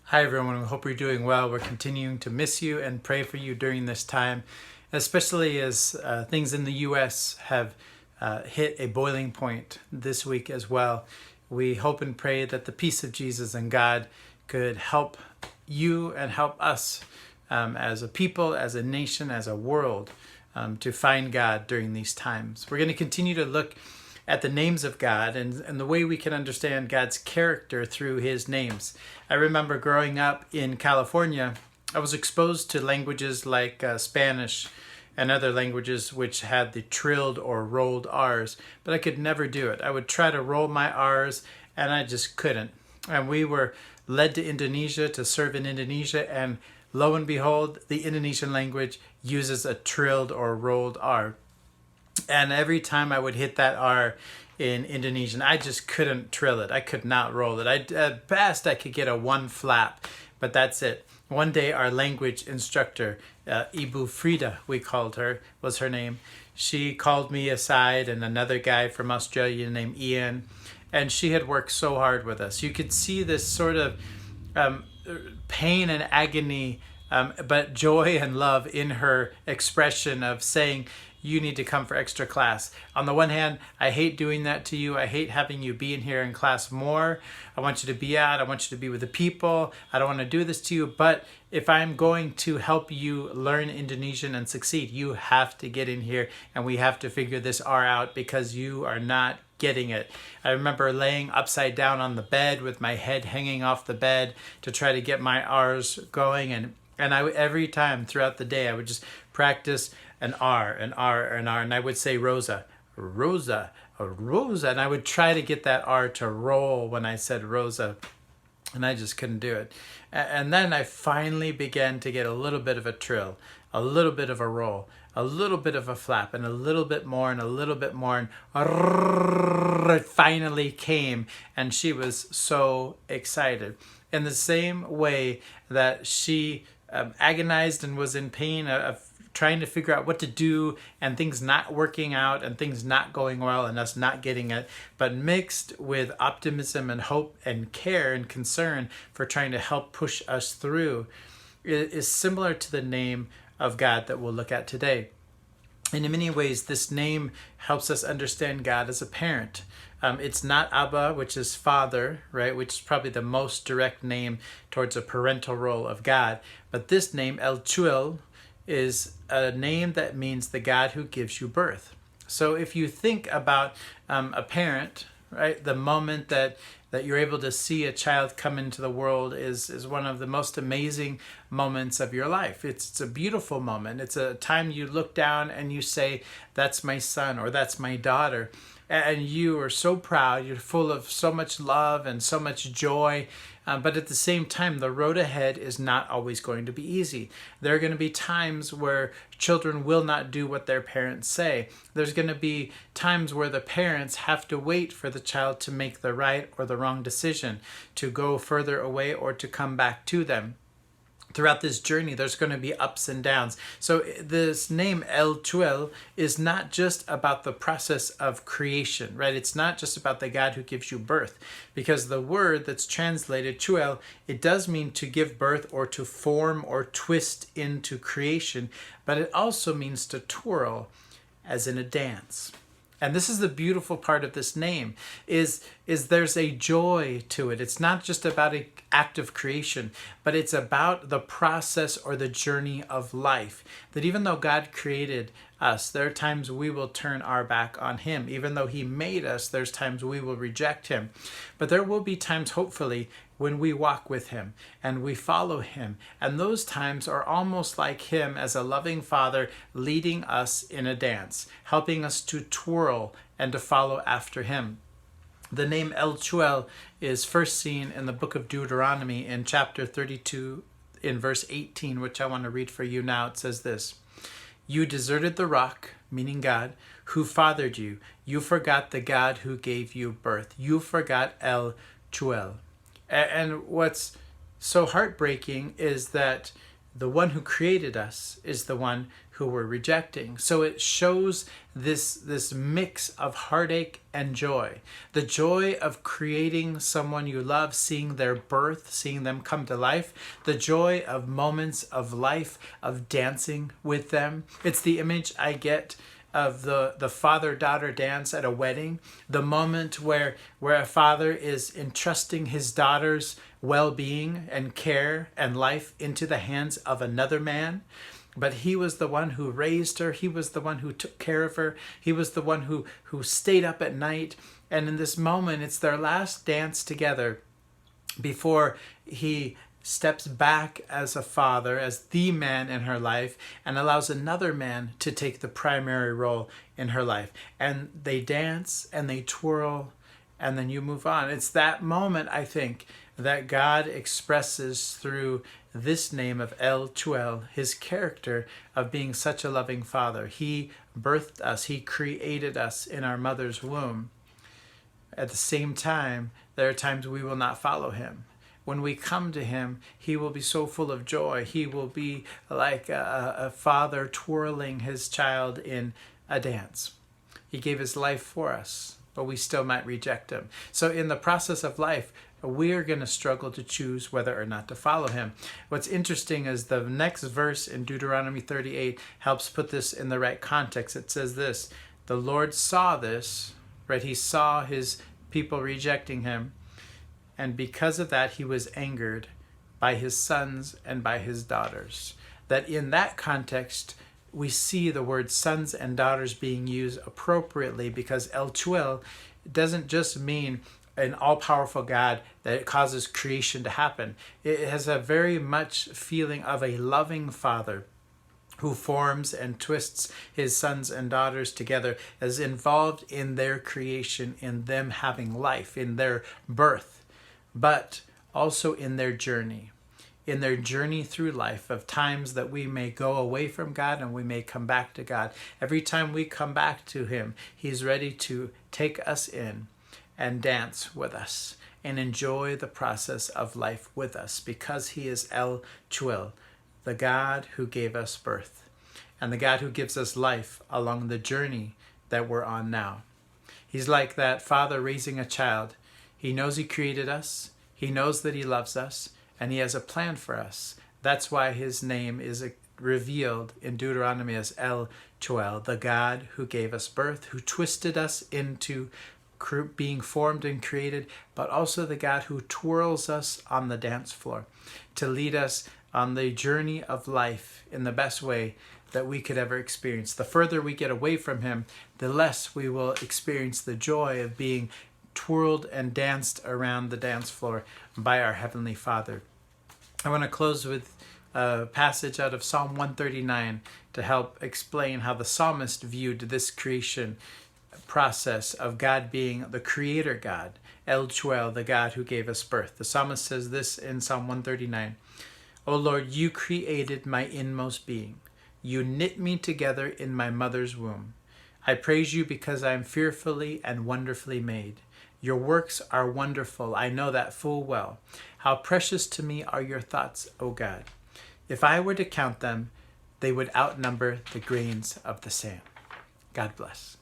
Hi everyone, we hope you're doing well. We're continuing to miss you and pray for you during this time, especially as things in the U.S. have hit a boiling point this week as well. We hope and pray that the peace of Jesus and God could help you and help us as a people, as a nation, as a world to find God during these times. We're going to continue to look at the names of God and the way we can understand God's character through his names. I remember growing up in California, I was exposed to languages like Spanish and other languages which had the trilled or rolled R's, but I could never do it. I would try to roll my R's and I just couldn't. And we were led to Indonesia to serve in Indonesia, and lo and behold, the Indonesian language uses a trilled or rolled R. And every time I would hit that R in Indonesian, I just couldn't trill it. I could not roll it. At best, I could get a one flap, but that's it. One day, our language instructor, Ibu Frida, we called her, was her name. She called me aside and another guy from Australia named Ian, and she had worked so hard with us. You could see this sort of pain and agony, but joy and love in her expression of saying, you need to come for extra class. On the one hand, I hate doing that to you. I hate having you be in here in class more. I want you to be out. I want you to be with the people. I don't want to do this to you. But if I'm going to help you learn Indonesian and succeed, you have to get in here and we have to figure this R out because you are not getting it. I remember laying upside down on the bed with my head hanging off the bed to try to get my R's going. And I every time throughout the day, I would just practice an R, an R, an R, and I would say Rosa, Rosa, Rosa, and I would try to get that R to roll when I said Rosa, and I just couldn't do it. And then I finally began to get a little bit of a trill, a little bit of a roll, a little bit of a flap, and a little bit more, and a little bit more, and it finally came, and she was so excited. In the same way that she agonized and was in pain of trying to figure out what to do and things not working out and things not going well and us not getting it, but mixed with optimism and hope and care and concern for trying to help push us through, is similar to the name of God that we'll look at today. And in many ways, this name helps us understand God as a parent. It's not Abba, which is father, right? Which is probably the most direct name towards a parental role of God. But this name, El Chuwl, is a name that means the God who gives you birth. So if you think about a parent, right, the moment that you're able to see a child come into the world is one of the most amazing moments of your life. It's a beautiful moment. It's a time you look down and you say, that's my son or that's my daughter. And you are so proud. You're full of so much love and so much joy. But at the same time, the road ahead is not always going to be easy. There are going to be times where children will not do what their parents say. There's going to be times where the parents have to wait for the child to make the right or the wrong decision, to go further away or to come back to them. Throughout this journey, there's going to be ups and downs. So this name El Chuwl is not just about the process of creation, right? It's not just about the God who gives you birth, because the word that's translated Chuwl, it does mean to give birth or to form or twist into creation, but it also means to twirl, as in a dance. And this is the beautiful part of this name, is there's a joy to it. It's not just about an act of creation, but it's about the process or the journey of life. That even though God created us, there are times we will turn our back on him. Even though he made us, there's times we will reject him. But there will be times, hopefully, when we walk with him and we follow him. And those times are almost like him as a loving father leading us in a dance, helping us to twirl and to follow after him. The name El Chuwl is first seen in the book of Deuteronomy in chapter 32 in verse 18, which I want to read for you now. It says this: "You deserted the rock," meaning God, "who fathered you. You forgot the God who gave you birth. You forgot El Chuwl." And what's so heartbreaking is that the one who created us is the one who we're rejecting. So it shows this mix of heartache and joy. The joy of creating someone you love, seeing their birth, seeing them come to life. The joy of moments of life, of dancing with them. It's the image I get of the father-daughter dance at a wedding. The moment where a father is entrusting his daughter's well-being and care and life into the hands of another man. But he was the one who raised her. He was the one who took care of her. He was the one who stayed up at night. And in this moment, it's their last dance together before he steps back as a father, as the man in her life, and allows another man to take the primary role in her life. And they dance and they twirl, and then you move on. It's that moment, I think, that God expresses through this name of El Chuwl, his character of being such a loving father. He birthed us. He created us in our mother's womb. At the same time, there are times we will not follow him. When we come to him, he will be so full of joy. He will be like a father twirling his child in a dance. He gave his life for us, but we still might reject him. So in the process of life, we're going to struggle to choose whether or not to follow him. What's interesting is the next verse in Deuteronomy 38 helps put this in the right context. It says this: the Lord saw this, right? He saw his people rejecting him. And because of that, he was angered by his sons and by his daughters. That in that context, we see the word sons and daughters being used appropriately, because El Chuwl doesn't just mean an all-powerful God that causes creation to happen. It has a very much feeling of a loving father who forms and twists his sons and daughters together, as involved in their creation, in them having life, in their birth, but also in their journey through life, of times that we may go away from God and we may come back to God. Every time we come back to him, he's ready to take us in and dance with us and enjoy the process of life with us, because he is El Chuwl, the God who gave us birth and the God who gives us life along the journey that we're on now. He's like that father raising a child. He knows he created us. He knows that he loves us, and he has a plan for us. That's why his name is revealed in Deuteronomy as El Chuwl, the God who gave us birth, who twisted us into being formed and created, but also the God who twirls us on the dance floor to lead us on the journey of life in the best way that we could ever experience. The further we get away from him, the less we will experience the joy of being twirled and danced around the dance floor by our Heavenly Father. I want to close with a passage out of Psalm 139 to help explain how the psalmist viewed this creation process of God being the creator God, El Chuwl, the God who gave us birth. The psalmist says this in Psalm 139: O Lord, you created my inmost being. You knit me together in my mother's womb. I praise you because I am fearfully and wonderfully made. Your works are wonderful. I know that full well. How precious to me are your thoughts, O God. If I were to count them, they would outnumber the grains of the sand. God bless.